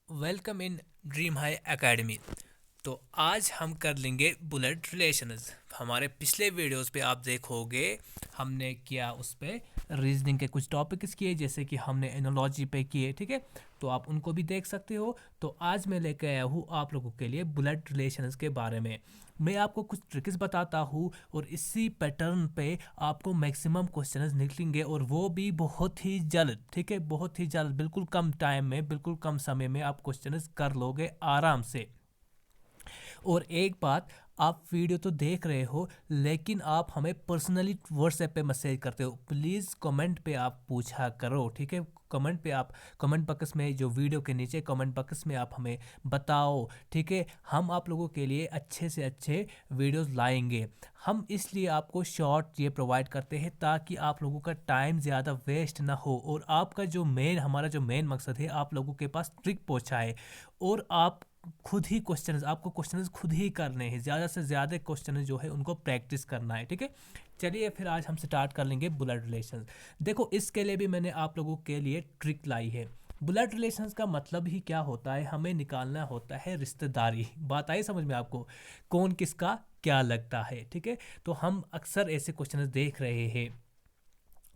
Welcome in dream high academy. तो आज हम कर लेंगे बुलेट रिलेशंस। हमारे पिछले वीडियोस पे आप देखोगे हमने किया उस पे रीजनिंग के कुछ टॉपिक्स किए, जैसे कि हमने एनोलॉजी पे किए, ठीक है। तो आप उनको भी देख सकते हो। तो आज मैं लेकर आया हूँ आप लोगों के लिए बुलेट रिलेशंस के बारे में। मैं आपको कुछ ट्रिक्स बताता हूँ और इसी पैटर्न पे आपको मैक्सिमम क्वेश्चंस निकलेंगे, और वो भी बहुत ही जल्द, ठीक है, बहुत ही जल्द, बिल्कुल कम टाइम में, बिल्कुल कम समय में आप क्वेश्चंस कर लोगे आराम से। और एक बात, आप वीडियो तो देख रहे हो लेकिन आप हमें पर्सनली व्हाट्सएप पे मैसेज करते हो। प्लीज़ कमेंट पे आप पूछा करो, ठीक है। कमेंट पे आप, कमेंट बॉक्स में, जो वीडियो के नीचे कमेंट बॉक्स में आप हमें बताओ, ठीक है। हम आप लोगों के लिए अच्छे से अच्छे वीडियोस लाएंगे। हम इसलिए आपको शॉर्ट ये प्रोवाइड करते हैं ताकि आप लोगों का टाइम ज़्यादा वेस्ट ना हो, और आपका जो मेन, हमारा जो मेन मकसद है, आप लोगों के पास ट्रिक पहुंचाए। और आप खुद ही क्वेश्चंस, आपको क्वेश्चंस खुद ही करने हैं, ज़्यादा से ज़्यादा क्वेश्चन जो है उनको प्रैक्टिस करना है, ठीक है। चलिए फिर आज हम स्टार्ट कर लेंगे बुलेट रिलेशंस। देखो, इसके लिए भी मैंने आप लोगों के लिए ट्रिक लाई है। बुलेट रिलेशंस का मतलब ही क्या होता है, हमें निकालना होता है रिश्तेदारी। बात आई समझ में आपको, कौन किसका क्या लगता है, ठीक है। तो हम अक्सर ऐसे क्वेश्चन देख रहे हैं।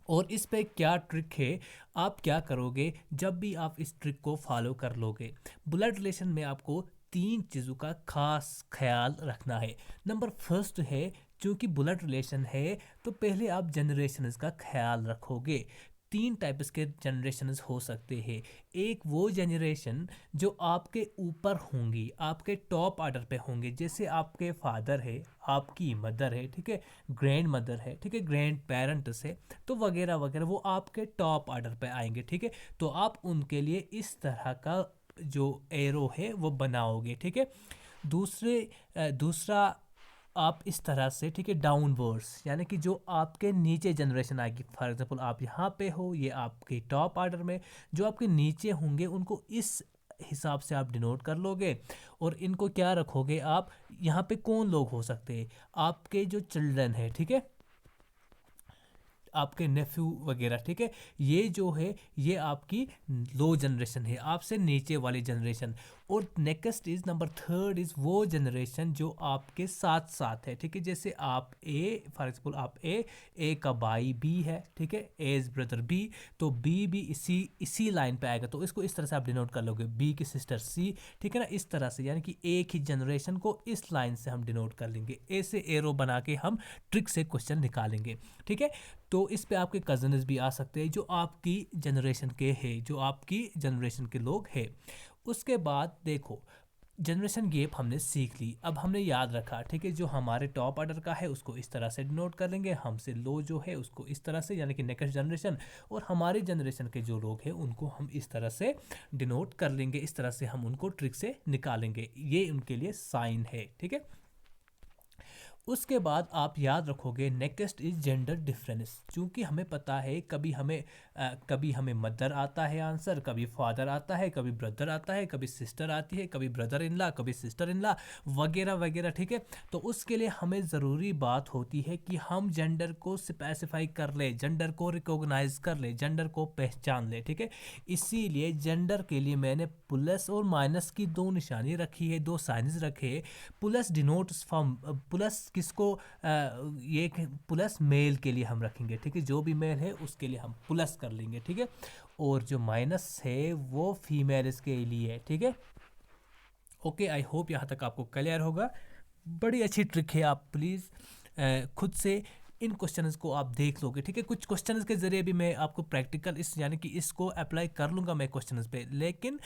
और इस पे क्या ट्रिक है, आप क्या करोगे जब भी आप इस ट्रिक को फॉलो कर लोगे। ब्लड रिलेशन में आपको तीन चीज़ों का खास ख्याल रखना है। नंबर फर्स्ट है, क्योंकि ब्लड रिलेशन है तो पहले आप जनरेशन्स का ख्याल रखोगे। तीन टाइप्स के जनरेशन्स हो सकते हैं। एक वो जनरेशन जो आपके ऊपर होंगी, आपके टॉप ऑर्डर पे होंगे, जैसे आपके फादर है, आपकी मदर है, ठीक है, ग्रैंड मदर है, ठीक है, ग्रैंड पेरेंट्स है, तो वगैरह वगैरह, वो आपके टॉप ऑर्डर पे आएंगे, ठीक है। तो आप उनके लिए इस तरह का जो एरो है वो बनाओगे, ठीक है। दूसरा, आप इस तरह से, ठीक है, डाउनवर्ड्स, यानी कि जो आपके नीचे जनरेशन आएगी। फॉर एग्जांपल आप यहाँ पे हो, ये आपके टॉप ऑर्डर में, जो आपके नीचे होंगे उनको इस हिसाब से आप डिनोट कर लोगे। और इनको क्या रखोगे आप, यहाँ पे कौन लोग हो सकते हैं, आपके जो चिल्ड्रन है, ठीक है, आपके नेफ्यू वगैरह, ठीक है। ये जो है ये आपकी लो जनरेशन है, आपसे नीचे वाली जनरेशन। और next is number third is वो जनरेशन जो आपके साथ साथ है, ठीक है। जैसे आप ए, फॉर एग्जाम्पल आप ए का भाई बी है, ठीक है, ए इज ब्रदर बी, तो बी भी इसी लाइन पे आएगा, तो इसको इस तरह से आप डिनोट कर लोगे, बी की सिस्टर सी, ठीक है ना, इस तरह से। यानी कि एक ही जनरेशन को इस लाइन से हम डिनोट कर लेंगे, ऐसे एरो बना के हम ट्रिक से क्वेश्चन निकालेंगे, ठीक है। तो इस पे आपके कजन्स भी आ सकते हैं जो आपकी जनरेशन के हैं, जो आपकी जनरेशन के लोग हैं। उसके बाद देखो, जनरेशन गैप हमने सीख ली, अब हमने याद रखा, ठीक है, जो हमारे टॉप ऑर्डर का है उसको इस तरह से डिनोट कर लेंगे, हमसे लो जो है उसको इस तरह से, यानी कि नेक्स्ट जनरेशन। और हमारी जनरेशन के जो लोग हैं उनको हम इस तरह से डिनोट कर लेंगे, इस तरह से हम उनको ट्रिक से निकालेंगे, ये उनके लिए साइन है, ठीक है। उसके बाद आप याद रखोगे नेक्स्ट इज जेंडर डिफरेंस। क्योंकि हमें पता है, कभी हमें मदर आता है आंसर, कभी फादर आता है, कभी ब्रदर आता है, कभी सिस्टर आती है, कभी ब्रदर इन ला, कभी सिस्टर इन ला, वगैरह वगैरह, ठीक है। तो उसके लिए हमें ज़रूरी बात होती है कि हम जेंडर को स्पेसिफाई कर ले, जेंडर को रिकॉग्नाइज कर ले, जेंडर को पहचान ले, ठीक है। इसीलिए जेंडर के लिए मैंने प्लस और माइनस की दो निशानी रखी है, दो साइंस रखे। प्लस डिनोट्स फ्रॉम, प्लस किसको, ये प्लस मेल के लिए हम रखेंगे, ठीक है, जो भी मेल है उसके लिए हम प्लस कर लेंगे, ठीक है। और जो माइनस है वो फीमेल्स के लिए है, ठीक है। ओके, आई होप यहाँ तक आपको क्लियर होगा। बड़ी अच्छी ट्रिक है, आप प्लीज़ खुद से इन क्वेश्चंस को आप देख लोगे, ठीक है। कुछ क्वेश्चंस के ज़रिए भी मैं आपको प्रैक्टिकल, इस यानी कि इसको अप्लाई कर लूँगा मैं क्वेश्चंस पे, लेकिन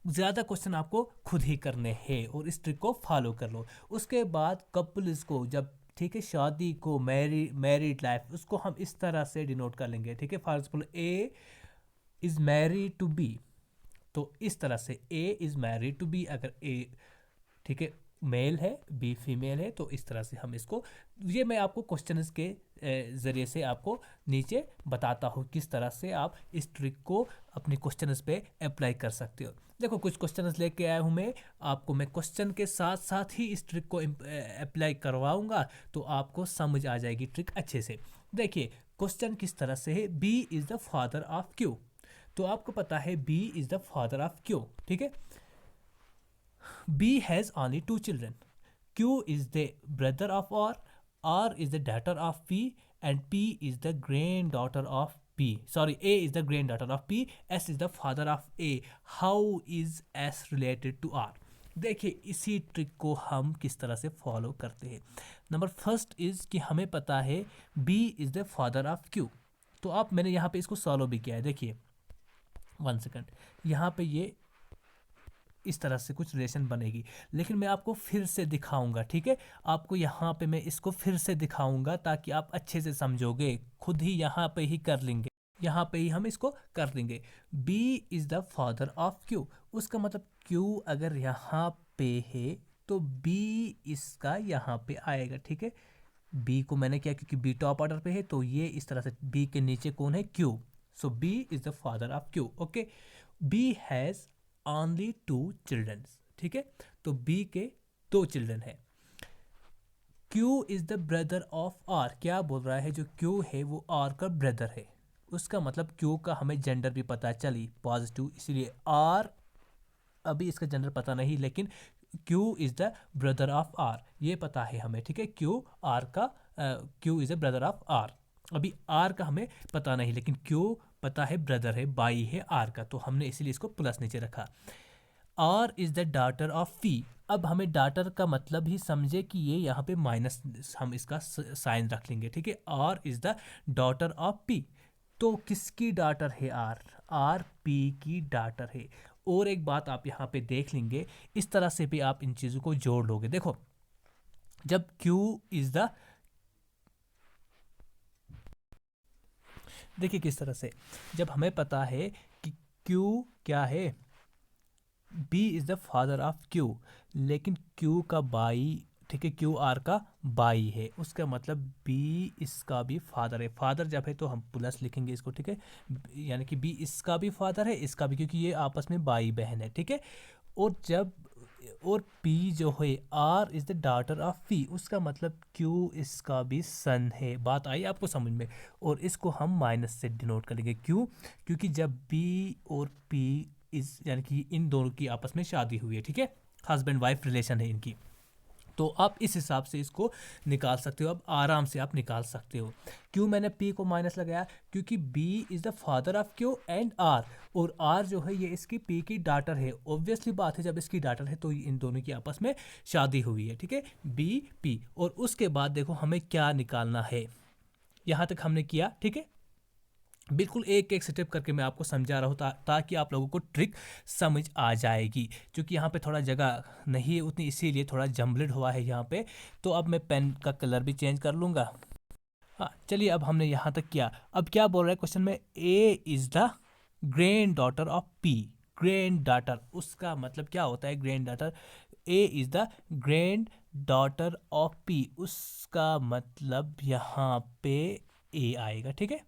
ज़्यादा क्वेश्चन आपको खुद ही करने हैं, और इस ट्रिक को फॉलो कर लो। उसके बाद कपल्स को जब, ठीक है, शादी को, मैरिड लाइफ, उसको हम इस तरह से डिनोट कर लेंगे, ठीक है। For example A is married to B, तो इस तरह से A is married to B, अगर ए, ठीक है, मेल है, बी फीमेल है, तो इस तरह से हम इसको, ये मैं आपको क्वेश्चंस के ज़रिए से आपको नीचे बताता हूँ किस तरह से आप इस ट्रिक को अपनी क्वेश्चंस पे अप्लाई कर सकते हो। देखो, कुछ क्वेश्चंस लेके आया हूँ मैं आपको, मैं क्वेश्चन के साथ साथ ही इस ट्रिक को अप्लाई करवाऊँगा, तो आपको समझ आ जाएगी ट्रिक अच्छे से। देखिए, क्वेश्चन किस तरह से है, B is the father of Q, तो आपको पता है B is the father of Q, ठीक है। B has only 2 children, Q is the brother of R is the daughter of P, and P is the granddaughter of P. Sorry, A is the granddaughter of P. S is the father of A. How is S related to R? देखिए इसी trick को हम किस तरह से follow करते हैं। Number first is कि हमें पता है B is the father of Q। तो आप मैंने यहाँ पे इसको सॉल्व भी किया है। देखिए 1 सेकंड, यहाँ पे ये इस तरह से कुछ रिलेशन बनेगी, लेकिन मैं आपको फिर से दिखाऊंगा, ठीक है। आपको यहाँ पे मैं इसको फिर से दिखाऊंगा ताकि आप अच्छे से समझोगे, खुद ही यहाँ पे ही कर लेंगे, यहाँ पे ही हम इसको कर देंगे। B is the father of Q, उसका मतलब Q अगर यहाँ पे है तो B इसका यहाँ पे आएगा, ठीक है। B को मैंने किया क्योंकि B टॉप ऑर्डर पे है, तो ये इस तरह से B के नीचे कौन है, Q। So B is the father of Q, okay. B has only 2 children, ठीक है। तो B के 2 चिल्ड्रन है। Q is the brother of R, क्या बोल रहा है, जो Q है वो R का ब्रदर है। उसका मतलब Q का हमें जेंडर भी पता चली, पॉजिटिव, इसीलिए R, अभी इसका जेंडर पता नहीं, लेकिन Q is the brother of R ये पता है हमें, ठीक है। Q is the brother of R। अभी R का हमें पता नहीं, लेकिन Q पता है, ब्रदर है, भाई है R का, तो हमने इसीलिए इसको प्लस नीचे रखा। R is the daughter of P। अब हमें डॉटर का मतलब ही समझे कि ये यहाँ पे माइनस, हम इसका साइन रख लेंगे, ठीक है। R is the daughter of P। तो किसकी डॉटर है R P की डॉटर है। और एक बात आप यहाँ पे देख लेंगे, इस तरह से भी आप इन चीज़ों को जोड़ लोगे। देखो जब Q इज द, देखिए किस तरह से, जब हमें पता है कि Q क्या है, B is the father of Q, लेकिन Q का भाई, ठीक है, Q R का भाई है, उसका मतलब B इसका भी फादर है। फादर जब है तो हम प्लस लिखेंगे इसको, ठीक है, यानी कि B इसका भी फादर है, इसका भी, क्योंकि ये आपस में भाई बहन है, ठीक है। और P जो है, R is the daughter of P, उसका मतलब Q इसका भी सन है। बात आई आपको समझ में। और इसको हम माइनस से डिनोट करेंगे, क्यों, क्योंकि जब B और P इस, यानी कि इन दोनों की आपस में शादी हुई है, ठीक है, हस्बैंड वाइफ रिलेशन है इनकी, तो आप इस हिसाब से इसको निकाल सकते हो। अब आराम से आप निकाल सकते हो। क्यों मैंने P को माइनस लगाया, क्योंकि B is the father of Q and R, और R जो है ये इसकी P की डॉटर है। ऑब्वियसली बात है, जब इसकी डॉटर है तो इन दोनों की आपस में शादी हुई है, ठीक है, B P। और उसके बाद देखो हमें क्या निकालना है, यहाँ तक हमने किया, ठीक है। बिल्कुल एक एक स्टेप करके मैं आपको समझा रहा हूँ ताकि आप लोगों को ट्रिक समझ आ जाएगी। क्योंकि यहाँ पे थोड़ा जगह नहीं है उतनी, इसीलिए थोड़ा जम्बल्ड हुआ है यहाँ पे। तो अब मैं पेन का कलर भी चेंज कर लूँगा। हाँ चलिए, अब हमने यहाँ तक किया। अब क्या बोल रहा है क्वेश्चन में, A is the granddaughter of P. Grand daughter, उसका मतलब क्या होता है grand daughter, A is the granddaughter of P, उसका मतलब यहाँ पे ए आएगा, ठीक है।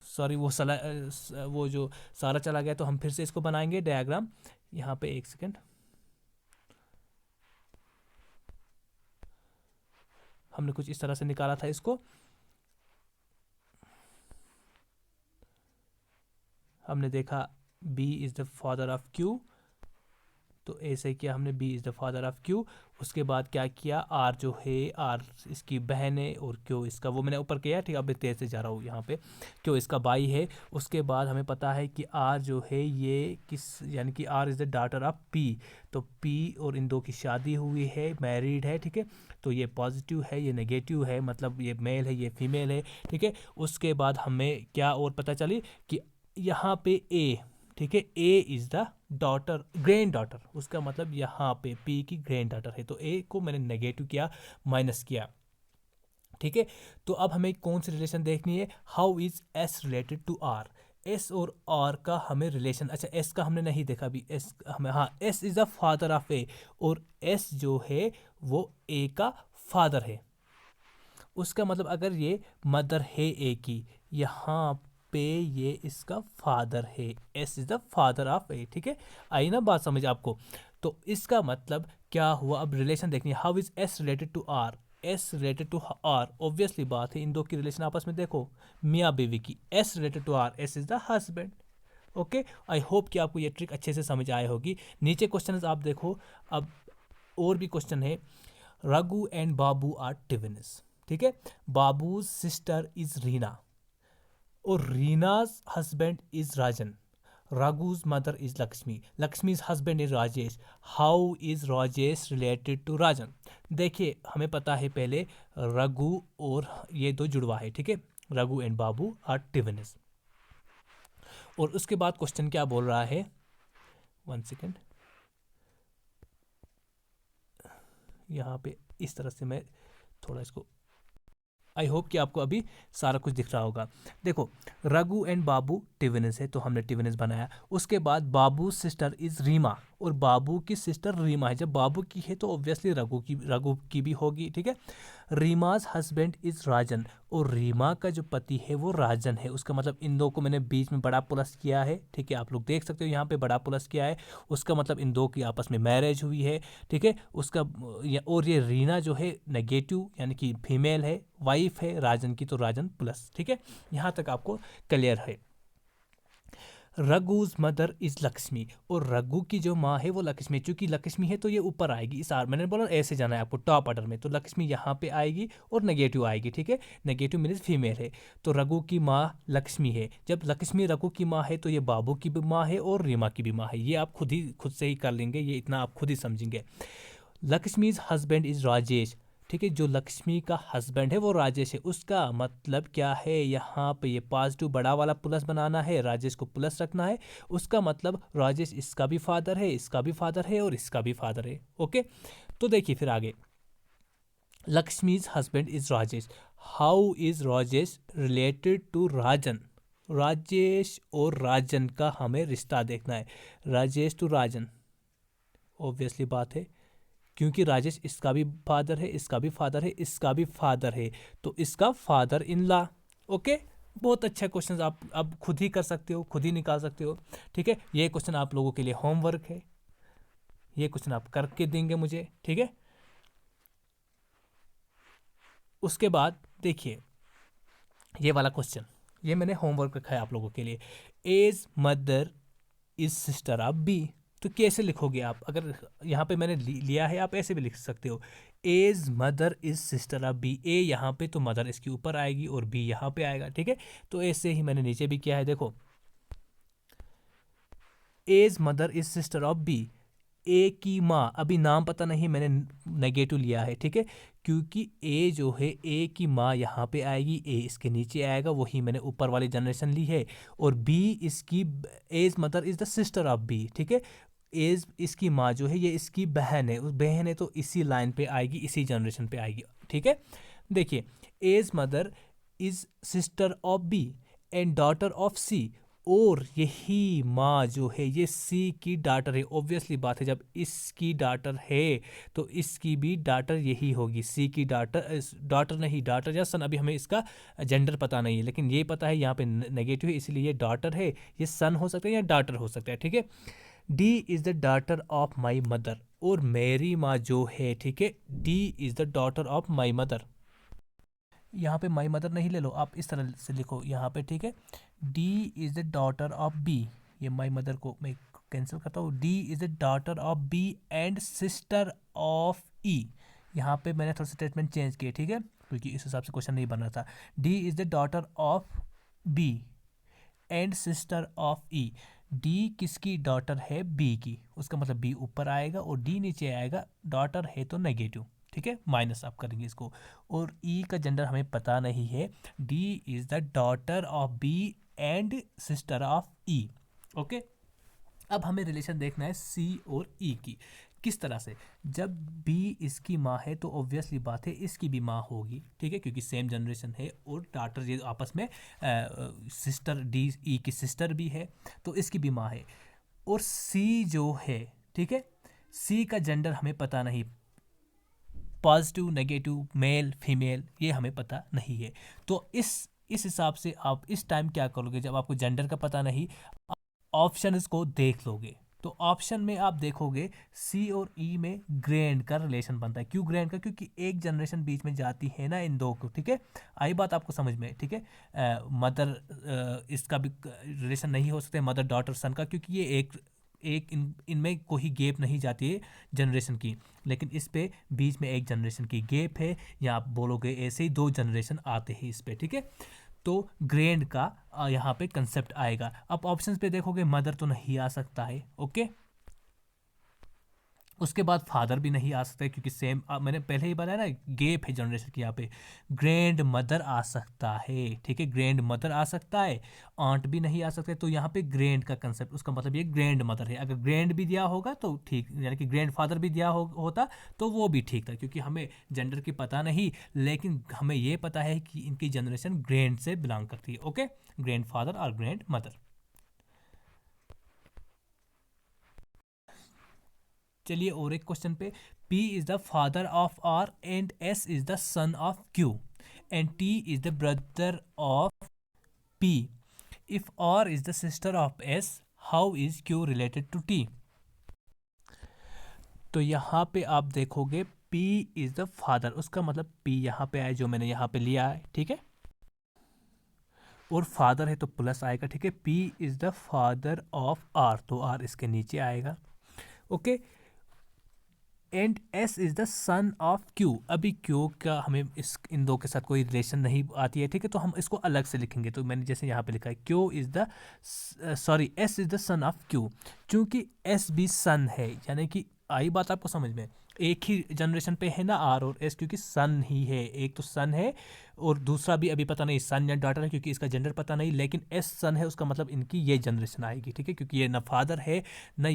सॉरी वो जो सारा चला गया, तो हम फिर से इसको बनाएंगे डायग्राम। यहाँ पे एक सेकेंड, हमने कुछ इस तरह से निकाला था इसको। हमने देखा B is the father of Q, तो ऐसे किया हमने, B is the father of Q। उसके बाद क्या किया, R जो है, R इसकी बहन है और Q इसका, वो मैंने ऊपर किया, ठीक है। अब तेज से जा रहा हूँ यहाँ पे, Q इसका भाई है। उसके बाद हमें पता है कि R जो है ये किस, यानी कि R is the daughter of P, तो P और इन दो की शादी हुई है, मैरिड है, ठीक है। तो ये पॉजिटिव है, ये नेगेटिव है, मतलब ये मेल है, ये फीमेल है, ठीक है। उसके बाद हमें क्या और पता चली कि यहाँ पे A, ठीक है, A is the daughter, grand daughter, उसका मतलब यहाँ पे P की ग्रैंड डॉटर है। तो A को मैंने नेगेटिव किया, माइनस किया, ठीक है। तो अब हमें कौन सी रिलेशन देखनी है, how is S related to R। S और R का हमें रिलेशन, अच्छा S का हमने नहीं देखा अभी, S हमें, हाँ, S is the father of A, और S जो है वो A का फादर है। उसका मतलब अगर ये मदर है A की, यहाँ पे ये इसका फादर है, S is the father of A, ठीक है। आई ना बात समझ आपको। तो इसका मतलब क्या हुआ, अब रिलेशन देखनी है, how is S related to R। S related to R, obviously बात है इन दो की रिलेशन आपस में देखो, मियाँ बीवी की, S related to R, S is the husband. Okay, I hope कि आपको ये ट्रिक अच्छे से समझ आए होगी। नीचे क्वेश्चन आप देखो, अब और भी क्वेश्चन है। Raghu and Babu are twins, ठीक है। बाबूज सिस्टर इज रीना और Reena's husband is Rajan. Raghu's mother is Lakshmi. Lakshmi's husband is Rajesh. How is Rajesh related to Rajan? देखिए हमें पता है पहले रघु और ये दो जुड़वा है, ठीक है। Raghu and Babu are twins. और उसके बाद क्वेश्चन क्या बोल रहा है, 1 सेकेंड, यहाँ पे इस तरह से मैं थोड़ा इसको, आई होप कि आपको अभी सारा कुछ दिख रहा होगा। देखो रघु एंड बाबू ट्विन्स है तो हमने ट्विन्स बनाया। उसके बाद बाबू सिस्टर इज रीमा और बाबू की सिस्टर रीमा है। जब बाबू की है तो ऑब्वियसली रघु की भी होगी, ठीक है। रीमाज हस्बैंड इज राजन और रीमा का जो पति है वो राजन है। उसका मतलब इन दो को मैंने बीच में बड़ा प्लस किया है, ठीक है। आप लोग देख सकते हो यहाँ पे बड़ा प्लस किया है, उसका मतलब इन दो की आपस में मैरिज हुई है, ठीक है। उसका और ये रीना जो है नेगेटिव यानी कि फीमेल है, वाइफ है राजन की, तो राजन प्लस, ठीक है। यहाँ तक आपको क्लियर है। रघुज मदर इज लक्ष्मी और रघु की जो माँ है वो लक्ष्मी। चूंकि लक्ष्मी है तो ये ऊपर आएगी इस आर, मैंने बोला ऐसे जाना है आपको टॉप ऑर्डर में, तो लक्ष्मी यहाँ पे आएगी और नेगेटिव आएगी, ठीक है। नेगेटिव मीन्स फीमेल है, तो रघु की माँ लक्ष्मी है। जब लक्ष्मी रघु की माँ है तो ये बाबू की भी माँ है और रीमा की भी माँ है। ये आप खुद से ही कर लेंगे, ये इतना आप खुद ही समझेंगे। लक्ष्मीज हस्बैंड इज राजेश, ठीक है। जो लक्ष्मी का हस्बैंड है वो राजेश है। उसका मतलब क्या है, यहाँ पे ये पॉजिटिव बड़ा वाला प्लस बनाना है, राजेश को प्लस रखना है। उसका मतलब राजेश इसका भी फादर है, इसका भी फादर है और इसका भी फादर है। ओके, तो देखिए फिर आगे, Lakshmi's husband is Rajesh. How is Rajesh related to Rajan? Rajesh और राजन का हमें रिश्ता देखना है, राजेश टू राजन, ऑब्वियसली बात है क्योंकि राजेश इसका भी फादर है, इसका भी फादर है, इसका भी फादर है, तो इसका फादर इन लॉ। ओके, बहुत अच्छा क्वेश्चन, आप अब खुद ही कर सकते हो, खुद ही निकाल सकते हो, ठीक है। ये क्वेश्चन आप लोगों के लिए होमवर्क है, ये क्वेश्चन आप करके देंगे मुझे, ठीक है। उसके बाद देखिए ये वाला क्वेश्चन, ये मैंने होमवर्क रखा है आप लोगों के लिए। A's mother is sister of B, तो कैसे लिखोगे आप? अगर यहाँ पे मैंने लिया है, आप ऐसे भी लिख सकते हो, A's mother is sister of B. A यहाँ पे तो मदर इसके ऊपर आएगी और बी यहाँ पे आएगा, ठीक है। तो ऐसे ही मैंने नीचे भी किया है, देखो A's mother is sister of B. A की माँ, अभी नाम पता नहीं, मैंने नेगेटिव लिया है, ठीक है, क्योंकि ए जो है ए की माँ यहाँ पे आएगी, ए इसके नीचे आएगा, वही मैंने ऊपर वाली जनरेशन ली है। और बी इसकी, A's mother is the sister of B, ठीक है। एज इसकी माँ जो है ये इसकी बहन है, उस बहन है तो इसी लाइन पे आएगी, इसी जनरेशन पे आएगी, ठीक है। देखिए as mother is sister of B and daughter of C, और यही माँ जो है ये सी की डाटर है। ऑब्वियसली बात है, जब इसकी डाटर है तो इसकी भी डाटर यही होगी, सी की डाटर, डॉटर नहीं डाटर या सन, अभी हमें इसका जेंडर पता नहीं है, लेकिन ये पता है यहाँ पे नेगेटिव है इसलिए ये डॉटर है, ये सन हो सकता है या डाटर हो सकता है, ठीक है। D is the daughter of my mother, और मेरी माँ जो है, ठीक है, D is the daughter of my mother. यहाँ पे माई मदर नहीं ले लो, आप इस तरह से लिखो यहाँ पे, ठीक है। D is the daughter of B, ये माई मदर को मैं कैंसिल करता हूँ। D is the daughter of B and sister of E. यहाँ पे मैंने थोड़ा सा स्टेटमेंट चेंज किए, ठीक है, क्योंकि इस हिसाब से क्वेश्चन नहीं बन रहा था। D is the daughter of B and sister of E. D किसकी डॉटर है? बी की, उसका मतलब बी ऊपर आएगा और डी नीचे आएगा, डॉटर है तो नेगेटिव, ठीक है, माइनस आप करेंगे इसको। और ई का जेंडर हमें पता नहीं है। D is the daughter of B and sister of E. Okay, अब हमें रिलेशन देखना है सी और ई की। किस तरह से? जब बी इसकी माँ है तो ऑब्वियसली बात है इसकी भी माँ होगी, ठीक है, क्योंकि सेम जनरेशन है और डॉटर ये आपस में सिस्टर, डी ई की सिस्टर भी है तो इसकी भी माँ है। और सी जो है, ठीक है, सी का जेंडर हमें पता नहीं, पॉजिटिव नेगेटिव मेल फीमेल ये हमें पता नहीं है। तो इस हिसाब से आप इस टाइम क्या करोगे, जब आपको जेंडर का पता नहीं, ऑप्शन को देख लोगे, तो ऑप्शन में आप देखोगे सी और ई में ग्रैंड का रिलेशन बनता है। क्यों ग्रैंड का? क्योंकि एक जनरेशन बीच में जाती है ना इन दो को, ठीक है। आई बात आपको समझ में, ठीक है। मदर इसका भी रिलेशन नहीं हो सकता मदर डॉटर सन का, क्योंकि ये एक एक इनमें कोई गैप नहीं जाती है जनरेशन की, लेकिन इस पे बीच में एक जनरेशन की गैप है, या आप बोलोगे ऐसे ही दो जनरेशन आते हैं इस पे, ठीक है। तो ग्रैंड का यहाँ पे कंसेप्ट आएगा। अब ऑप्शंस पे देखोगे मदर तो नहीं आ सकता है, ओके। उसके बाद फादर भी नहीं आ सकता है, क्योंकि सेम मैंने पहले ही बताया ना गैप है जनरेशन की यहाँ पे। ग्रैंड मदर आ सकता है, ठीक है, ग्रैंड मदर आ सकता है, आंट भी नहीं आ सकते। तो यहाँ पे ग्रैंड का कंसेप्ट, उसका मतलब ये ग्रैंड मदर है। अगर ग्रैंड भी दिया होगा तो ठीक, यानी कि ग्रैंड फादर भी दिया होता तो वो भी ठीक था, क्योंकि हमें जेंडर की पता नहीं, लेकिन हमें ये पता है कि इनकी जनरेशन ग्रैंड से बिलोंग करती है, ओके, ग्रैंड फादर और ग्रैंड मदर। चलिए और एक क्वेश्चन पे, P is the father of R and S is the son of Q and T is the brother of P। If R is the sister of S, how is Q related to T? तो यहाँ पे आप देखोगे P is the father, उसका मतलब P यहाँ पे आया जो मैंने यहाँ पे लिया है, ठीक है, और फादर है तो प्लस आएगा, ठीक है। P is the father of R, तो R इसके नीचे आएगा, okay. And S is the son of Q. अभी क्यू का हमें इन दो के साथ कोई रिलेशन नहीं आती है, ठीक है, तो हम इसको अलग से लिखेंगे। तो मैंने जैसे यहाँ पे लिखा है Q is the sorry S is the son of Q, चूंकि एस भी सन है, यानी कि आई बात आपको समझ में, एक ही जनरेशन पे है ना आर और एस, क्योंकि सन ही है, एक तो सन है और दूसरा भी अभी पता नहीं सन या डॉटर है, क्योंकि इसका जेंडर पता नहीं, लेकिन एस सन है, उसका मतलब इनकी ये जनरेशन आएगी, ठीक है, क्योंकि ये ना फादर है ना,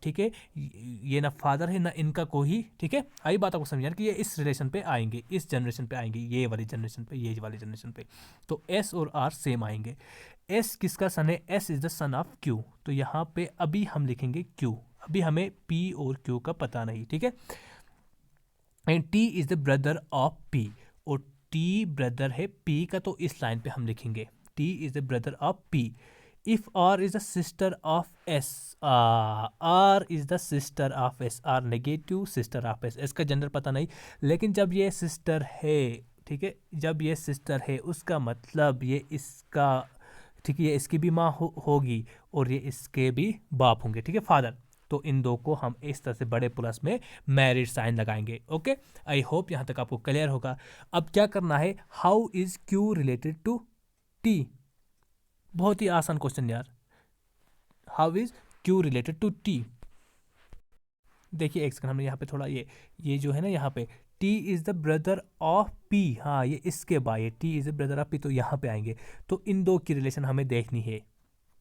ठीक है, ये ना फादर है ना इनका कोई, ठीक है। आई बात आपको समझ कि ये इस रिलेशन पे आएंगे, इस जनरेशन पे आएंगे, ये वाली जनरेशन पे, ये वाली जनरेशन पे। तो एस और आर सेम आएंगे। एस किसका सन है? S is the son of Q, तो यहाँ पे अभी हम लिखेंगे क्यू, अभी हमें पी और क्यू का पता नहीं, ठीक है। And T is the brother of P, और टी ब्रदर है पी का, तो इस लाइन पे हम लिखेंगे T is the brother of P. If R is the sister of S, R is the sister of S, R negative sister of S, S का gender पता नहीं, लेकिन जब ये सिस्टर है, ठीक है, जब ये सिस्टर है उसका मतलब ये इसका, ठीक है, ये इसकी भी माँ होगी और ये इसके भी बाप होंगे, ठीक है, फादर। तो इन दो को हम इस तरह से बड़े प्लस में मैरिड साइन लगाएंगे, ओके। आई होप यहाँ तक आपको क्लियर होगा। अब क्या करना है, how is Q related to T? बहुत ही आसान क्वेश्चन यार, how is Q related to T? देखिए एक सेकंड, हमने यहाँ पे थोड़ा ये जो है ना यहाँ पे T is the brother of P, हाँ ये इसके भाई है, T is the brother of P, तो यहाँ पे आएंगे। तो इन दो की रिलेशन हमें देखनी है,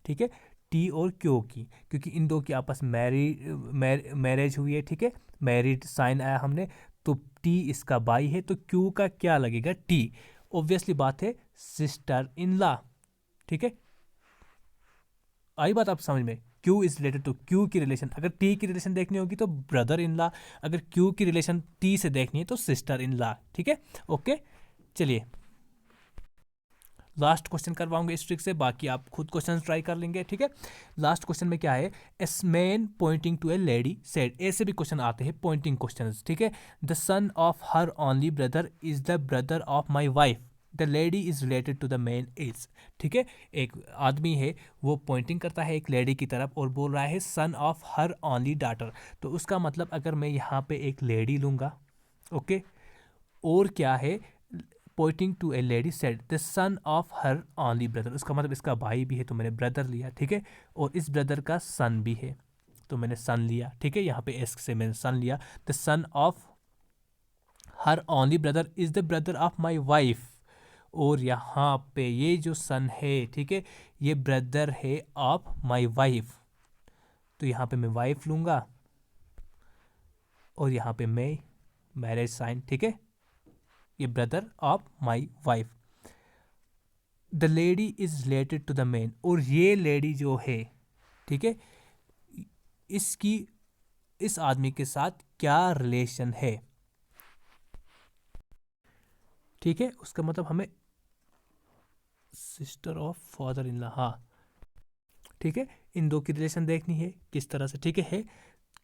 ठीक है, टी और क्यू की, क्योंकि इन दो की आपस मैरिज हुई है, ठीक है, मैरिड साइन आया हमने, तो टी इसका भाई है, तो क्यू का क्या लगेगा? टी। ऑब्वियसली बात है सिस्टर इन लॉ, ठीक है। आई बात आप समझ में, Q is related to, Q की रिलेशन अगर टी की रिलेशन देखनी होगी तो ब्रदर इन लॉ, अगर क्यू की रिलेशन टी से देखनी है तो सिस्टर इन लॉ, ठीक है, ओके। चलिए लास्ट क्वेश्चन करवाऊंगे इस ट्रिक से, बाकी आप खुद क्वेश्चन ट्राई कर लेंगे, ठीक है। लास्ट क्वेश्चन में क्या है, as man pointing to a lady said, ऐसे भी क्वेश्चन आते हैं पॉइंटिंग क्वेश्चन, ठीक है। The son of her only brother is the brother of my wife, the lady is related to the man is, ठीक है। एक आदमी है वो पॉइंटिंग करता है एक लेडी की तरफ और बोल रहा है सन ऑफ हर ओनली डॉटर, तो उसका मतलब अगर मैं यहाँ पे एक लेडी लूँगा, ओके, और क्या है, pointing to a lady said the son of her only brother, उसका मतलब इसका भाई भी है तो मैंने ब्रदर लिया, ठीक है, और इस ब्रदर का सन भी है तो मैंने सन लिया, ठीक है, यहाँ पे एस से मैंने सन लिया। The son of her only brother is the brother of my wife, और यहाँ पे ये जो सन है, ठीक है, ये ब्रदर है ऑफ माई वाइफ, तो यहाँ पे मैं वाइफ लूँगा और यहाँ पे मैं मैरिज साइन, ठीक है, ये brother of my wife. The lady is related to the man, और ये लेडी जो है, ठीक है, इसकी इस आदमी के साथ क्या रिलेशन है, ठीक है, उसका मतलब हमें sister of father in law, हाँ ठीक है, इन दो की रिलेशन देखनी है किस तरह से, ठीक है,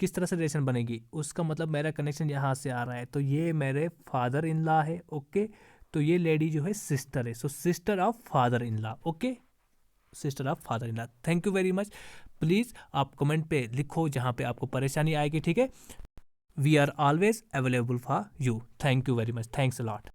किस तरह से रिलेशन बनेगी, उसका मतलब मेरा कनेक्शन यहाँ से आ रहा है, तो ये मेरे फादर इन लॉ है, ओके, तो ये लेडी जो है सिस्टर है, so sister of father in law, okay, sister of father in law. Thank you very much. Please आप कमेंट पे लिखो जहाँ पे आपको परेशानी आएगी, ठीक है। We are always available for you. Thank you very much, thanks a lot.